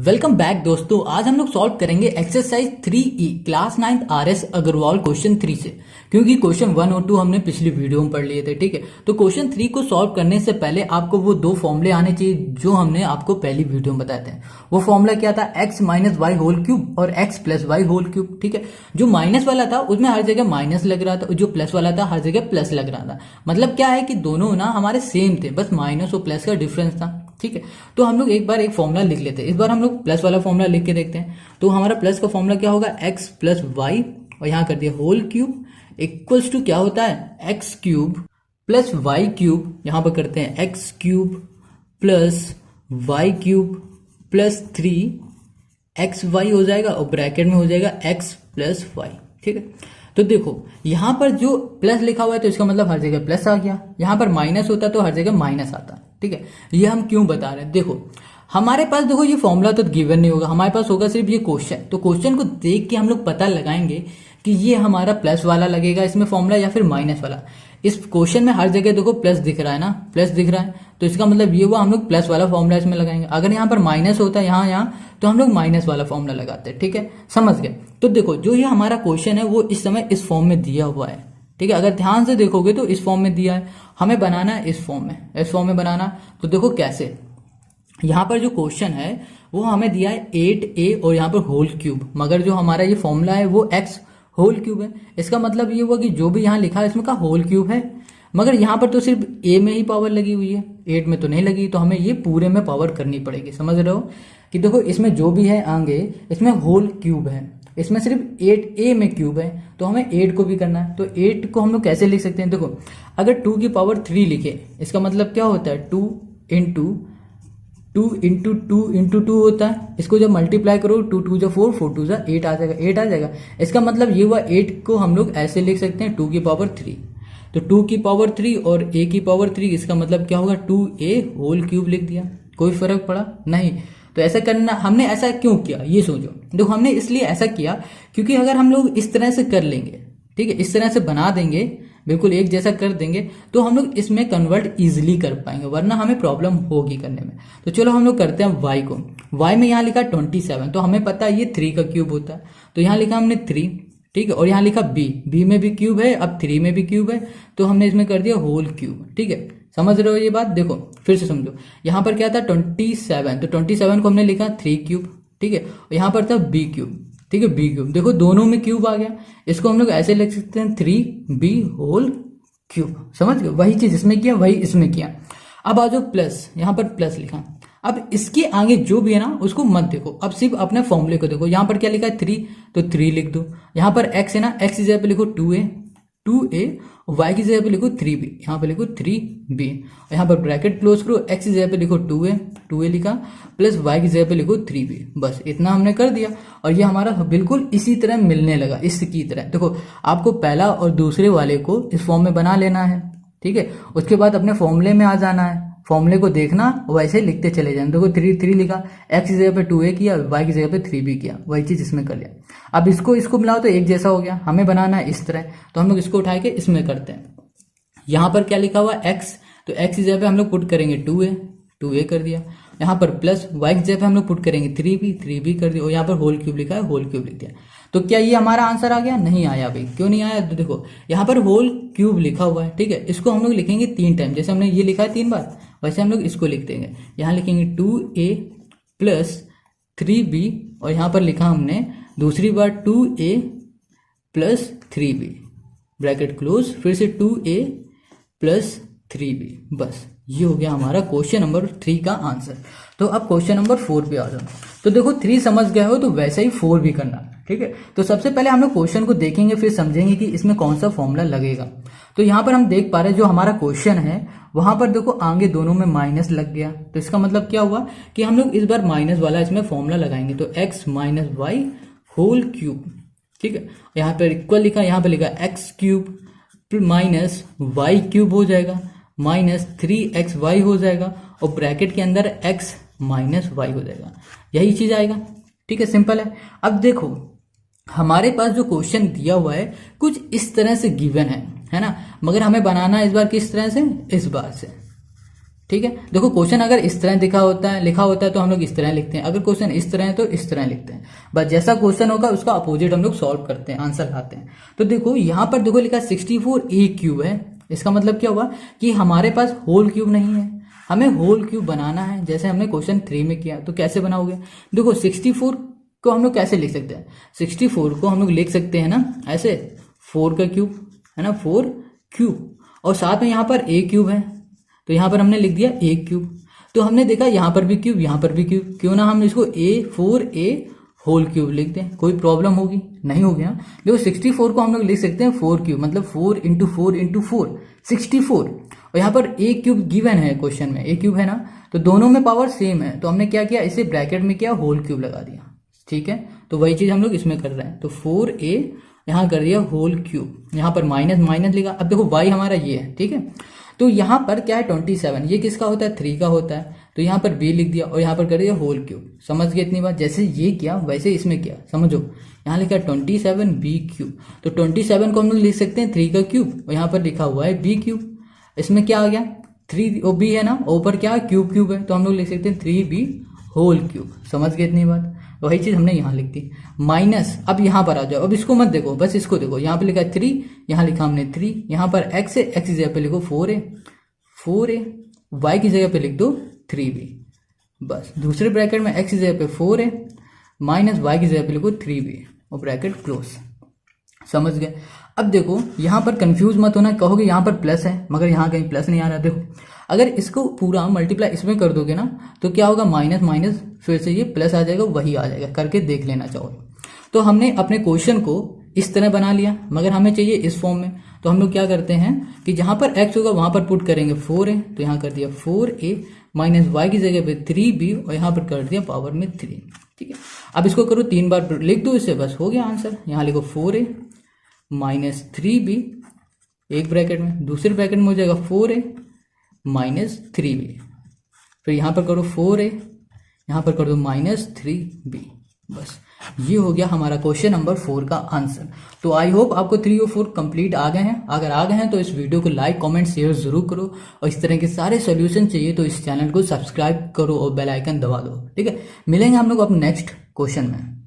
Welcome back दोस्तों। आज हम लोग सॉल्व करेंगे exercise 3E class 9th RS Aggarwal question 3 से, क्योंकि क्वेश्चन 1 और 2 हमने पिछली वीडियो में पढ़ लिए थे। ठीक है, तो क्वेश्चन 3 को सॉल्व करने से पहले आपको वो दो फॉर्मूले आने चाहिए जो हमने आपको पहली वीडियो में बताए थे। वो फॉर्मूला क्या था? x minus y whole cube और x plus y whole cube. ठीक है, जो माइनस वाला था उसमें हर जगह माइनस लग रहा था, जो प्लस वाला था हर जगह प्लस लग रहा था। मतलब क्या है कि दोनों ना हमारे सेम थे, बस माइनस और प्लस का डिफरेंस था। ठीक है, तो हम लोग एक बार एक फॉर्मूला लिख लेते हैं। इस बार हम लोग प्लस वाला फॉर्मूला लिख के देखते हैं। तो हमारा प्लस का फॉर्मूला क्या होगा? x प्लस वाई और यहाँ कर दिया होल क्यूब इक्वल्स टू क्या होता है? x cube plus y cube, यहाँ पर करते हैं x cube plus y cube plus 3xy हो जाएगा और ब्रैकेट में हो जाएगा x प्लस वाई। ठीक है, तो देखो यहाँ पर जो प्लस लिखा हुआ है तो इसका मतलब हर जगह प्लस आ गया। यहाँ पर माइनस होता तो हर जगह माइनस आता। ठीक है, ये हम क्यों बता रहे हैं? देखो हमारे पास देखो ये फॉर्मूला तो गिवन नहीं होगा, हमारे पास होगा सिर्फ ये क्वेश्चन। तो क्वेश्चन को देख के हम लोग पता लगाएंगे कि ये हमारा प्लस वाला लगेगा इसमें फॉर्मूला या फिर माइनस वाला। इस क्वेश्चन में हर जगह देखो प्लस दिख रहा है ना, प्लस दिख रहा है, तो इसका मतलब ये हुआ हम लोग प्लस वाला फॉर्मूला इसमें लगाएंगे। अगर यहाँ पर माइनस होता है यहाँ तो हम लोग माइनस वाला फॉर्मूला लगाते हैं। ठीक है, समझ गए? तो देखो जो ये हमारा क्वेश्चन है वो इस समय इस फॉर्म में दिया हुआ है। ठीक है, अगर ध्यान से देखोगे तो इस फॉर्म में दिया है, हमें बनाना है इस फॉर्म में बनाना। तो देखो कैसे, यहाँ पर जो क्वेश्चन है वो हमें दिया है 8a और यहाँ पर होल क्यूब, मगर जो हमारा ये फॉर्मूला है वो x होल क्यूब है। इसका मतलब ये हुआ कि जो भी यहाँ लिखा है इसमें का होल क्यूब है, मगर यहाँ पर तो सिर्फ a में ही पावर लगी हुई है, 8 में तो नहीं लगी, तो हमें ये पूरे में पावर करनी पड़ेगी। समझ रहे हो कि देखो इसमें जो भी है आगे इसमें होल क्यूब है, इसमें सिर्फ 8a में क्यूब है, तो हमें 8 को भी करना है। तो 8 को हम लोग कैसे लिख सकते हैं? देखो अगर 2 की पावर 3 लिखे इसका मतलब क्या होता है? 2 इंटू 2 होता है। इसको जब मल्टीप्लाई करो 2 2 जा 4 4 2 जा 8 आ जाएगा, 8 आ जाएगा। इसका मतलब ये हुआ 8 को हम लोग ऐसे लिख सकते हैं 2 की पावर 3। तो 2 की पावर 3 और a की पावर 3, इसका मतलब क्या होगा? 2a होल क्यूब लिख दिया। कोई फर्क पड़ा नहीं? तो ऐसा करना, हमने ऐसा क्यों किया ये सोचो। देखो हमने इसलिए ऐसा किया क्योंकि अगर हम लोग इस तरह से कर लेंगे, ठीक है, इस तरह से बना देंगे, बिल्कुल एक जैसा कर देंगे, तो हम लोग इसमें कन्वर्ट इजीली कर पाएंगे, वरना हमें प्रॉब्लम होगी करने में। तो चलो हम लोग करते हैं y को। y में यहाँ लिखा 27, तो हमें पता है ये 3 का क्यूब होता है, तो यहाँ लिखा हमने 3। ठीक है, और यहाँ लिखा b में भी क्यूब है, अब 3 में भी क्यूब है, तो हमने इसमें कर दिया होल क्यूब। ठीक है, समझ रहे हो ये बात? देखो फिर से समझो, यहाँ पर क्या था 27, तो 27 को हमने लिखा 3 क्यूब। ठीक है, और यहाँ पर था b क्यूब। ठीक है, b क्यूब, देखो दोनों में क्यूब आ गया, इसको हम लोग ऐसे लिख सकते हैं 3b होल क्यूब। समझ गए? वही चीज इसमें किया वही इसमें किया। अब आ जाओ प्लस, यहाँ पर प्लस लिखा। अब इसके आगे जो भी है ना उसको मत देखो, अब सिर्फ अपने फॉर्मूले को देखो। यहाँ पर क्या लिखा है 3, तो 3 लिख दो। यहाँ पर x है ना, x की जगह पे लिखो 2a, y की जगह पे लिखो 3b, यहाँ पे लिखो 3b, और यहाँ पर ब्रैकेट क्लोज करो, x की जगह पे लिखो 2a लिखा, प्लस y की जगह पे लिखो 3b। बस इतना हमने कर दिया और ये हमारा बिल्कुल इसी तरह मिलने लगा, इसकी तरह। देखो आपको पहला और दूसरे वाले को इस फॉर्म में बना लेना है। ठीक है, उसके बाद अपने फॉर्मूले में आ जाना है, फॉर्मूले को देखना वैसे लिखते चले जाना। देखो 3 लिखा, x की जगह पे 2a किया, y की जगह पे 3b किया, वही चीज इसमें कर लिया। अब इसको मिलाओ तो एक जैसा हो गया। हमें बनाना है इस तरह, तो हम लोग इसको उठा के इसमें करते हैं। यहाँ पर क्या लिखा हुआ x, तो x की जगह पे हम लोग पुट करेंगे 2a कर दिया। यहाँ पर प्लस y की जगह पे हम लोग पुट करेंगे 3b कर दिया, और यहाँ पर होल क्यूब लिखा है, होल क्यूब लिख दिया। तो क्या ये हमारा आंसर आ गया? नहीं आया भाई। क्यों नहीं आया? तो देखो यहाँ पर होल क्यूब लिखा हुआ है। ठीक है, इसको हम लोग लिखेंगे 3 टाइम, जैसे हमने ये लिखा है 3 बार, वैसे हम लोग इसको लिख देंगे। यहाँ लिखेंगे 2a प्लस 3b, और यहाँ पर लिखा हमने दूसरी बार 2a plus 3b, bracket close, फिर से 2a प्लस 3b। बस ये हो गया हमारा क्वेश्चन नंबर 3 का आंसर। तो अब क्वेश्चन नंबर 4 पे आ जाओ। तो देखो 3 समझ गए हो तो वैसे ही 4 भी करना। ठीक है, तो सबसे पहले हम लोग क्वेश्चन को देखेंगे, फिर समझेंगे कि इसमें कौन सा फॉर्मूला लगेगा। तो यहाँ पर हम देख पा रहे हैं जो हमारा क्वेश्चन है वहां पर देखो आगे दोनों में माइनस लग गया, तो इसका मतलब क्या हुआ कि हम लोग इस बार माइनस वाला इसमें फॉर्मूला लगाएंगे। तो x minus y whole cube. ठीक है, यहाँ पर इक्वल लिखा, यहाँ पर लिखा x cube minus y cube हो जाएगा, माइनस 3xy हो जाएगा, और ब्रैकेट के अंदर x माइनस वाई हो जाएगा। यही चीज आएगा। ठीक है, सिंपल है। अब देखो हमारे पास जो क्वेश्चन दिया हुआ है कुछ इस तरह से गिवन है ना, मगर हमें बनाना है इस बार किस तरह से? इस बार से। ठीक है। देखो क्वेश्चन अगर इस तरह लिखा होता है तो हम लोग इस तरह लिखते हैं, अगर क्वेश्चन इस तरह है तो इस तरह लिखते हैं। बस जैसा क्वेश्चन होगा उसका अपोजिट हम लोग सॉल्व करते हैं, आंसर लाते हैं। तो देखो यहाँ पर देखो लिखा 64a क्यूब है, इसका मतलब क्या हुआ कि हमारे पास होल क्यूब नहीं है, हमें होल क्यूब बनाना है, जैसे हमने क्वेश्चन 3 में किया। तो कैसे बनाओगे? देखो 64 को हम लोग कैसे लिख सकते हैं? 64 को हम लोग लिख सकते हैं ना ऐसे, 4 का क्यूब है ना, 4 क्यूब, और साथ में यहाँ पर a क्यूब है, तो यहाँ पर हमने लिख दिया a क्यूब। तो हमने देखा यहाँ पर भी क्यूब, यहाँ पर भी क्यूब, क्यों ना हम इसको 4a होल क्यूब लिख दें, कोई प्रॉब्लम होगी? नहीं होगी। हाँ देखो 64 को हम लोग लिख सकते हैं 4 क्यूब, मतलब 4 इंटू 4 इंटू 4 64, और यहाँ पर a क्यूब गिवन है क्वेश्चन में, a क्यूब है ना, तो दोनों में पावर सेम है, तो हमने क्या किया, इसे ब्रैकेट में किया, होल क्यूब लगा दिया। ठीक है, तो वही चीज हम लोग इसमें कर रहे हैं। तो 4a यहाँ कर दिया होल क्यूब, यहाँ पर माइनस माइनस लिखा। अब देखो y हमारा ये है, ठीक है, तो यहाँ पर क्या है 27, ये किसका होता है? 3 का होता है, तो यहाँ पर b लिख दिया और यहाँ पर कर दिया होल क्यूब। समझ गए इतनी बात? जैसे ये किया वैसे इसमें किया, समझो। यहाँ लिखा 27b क्यूब, तो 27 को हम लोग लिख सकते हैं 3 का क्यूब, और यहाँ पर लिखा हुआ है b क्यूब। इसमें क्या आ गया? 3 और b है ना, ऊपर क्या क्यूब क्यूब है, तो हम लोग लिख सकते हैं 3b होल क्यूब। समझ गए इतनी बात? वही चीज हमने यहाँ लिख दी। माइनस, अब यहाँ पर आ जाओ, अब इसको मत देखो, बस इसको देखो। यहाँ पे लिखा है 3, यहाँ लिखा हमने 3, यहाँ पर x है, x की जगह पे लिखो 4a, y की जगह पे लिख दो 3b। बस दूसरे ब्रैकेट में x की जगह पे 4a माइनस y की जगह पे लिखो 3b और ब्रैकेट क्लोज। समझ गए? अब देखो यहाँ पर कंफ्यूज मत होना, कहोगे यहाँ पर प्लस है मगर यहाँ कहीं प्लस नहीं आ रहा। देखो अगर इसको पूरा मल्टीप्लाई इसमें कर दोगे ना तो क्या होगा, माइनस माइनस फिर से ये प्लस आ जाएगा, वही आ जाएगा, करके देख लेना चाहो। तो हमने अपने क्वेश्चन को इस तरह बना लिया, मगर हमें चाहिए इस फॉर्म में। तो हम लोग क्या करते हैं कि जहां पर x होगा वहां पर पुट करेंगे 4a, तो यहाँ कर दिया 4a माइनस y की जगह पे 3b और यहाँ पर कर दिया पावर में 3। ठीक है, अब इसको करो 3 बार लिख दो, इससे बस हो गया आंसर। यहाँ लिखो 4a माइनस 3b, एक ब्रैकेट में, दूसरे ब्रैकेट में हो जाएगा 4a माइनस 3b, फिर यहाँ पर करो 4a, यहाँ पर कर दो माइनस 3b। बस ये हो गया हमारा क्वेश्चन नंबर 4 का आंसर। तो आई होप आपको 3 और 4 कंप्लीट आ गए हैं। अगर आ गए हैं तो इस वीडियो को लाइक कमेंट शेयर जरूर करो, और इस तरह के सारे सॉल्यूशन चाहिए तो इस चैनल को सब्सक्राइब करो और बेल आइकन दबा दो। ठीक है, मिलेंगे हम लोग अपने नेक्स्ट क्वेश्चन में।